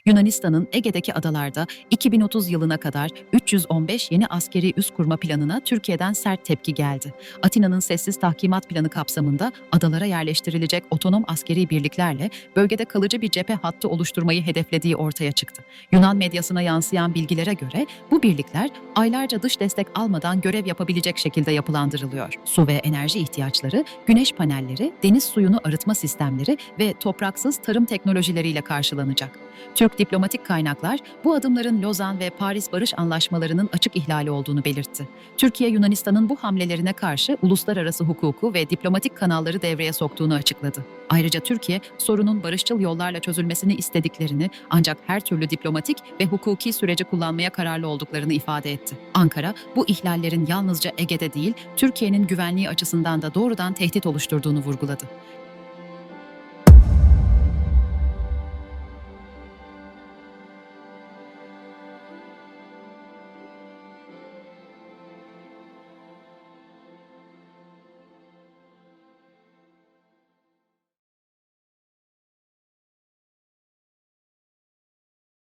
Yunanistan'ın Ege'deki adalarda 2030 yılına kadar 315 yeni askeri üs kurma planına Türkiye'den sert tepki geldi. Atina'nın sessiz tahkimat planı kapsamında adalara yerleştirilecek otonom askeri birliklerle bölgede kalıcı bir cephe hattı oluşturmayı hedeflediği ortaya çıktı. Yunan medyasına yansıyan bilgilere göre bu birlikler aylarca dış destek almadan görev yapabilecek şekilde yapılandırılıyor. Su ve enerji ihtiyaçları, güneş panelleri, deniz suyunu arıtma sistemleri ve topraksız tarım teknolojileriyle karşılanacak. Türk diplomatik kaynaklar bu adımların Lozan ve Paris Barış Anlaşmalarının açık ihlali olduğunu belirtti. Türkiye, Yunanistan'ın bu hamlelerine karşı uluslararası hukuku ve diplomatik kanalları devreye soktuğunu açıkladı. Ayrıca Türkiye, sorunun barışçıl yollarla çözülmesini istediklerini ancak her türlü diplomatik ve hukuki süreci kullanmaya kararlı olduklarını ifade etti. Ankara, bu ihlallerin yalnızca Ege'de değil, Türkiye'nin güvenliği açısından da doğrudan tehdit oluşturduğunu vurguladı.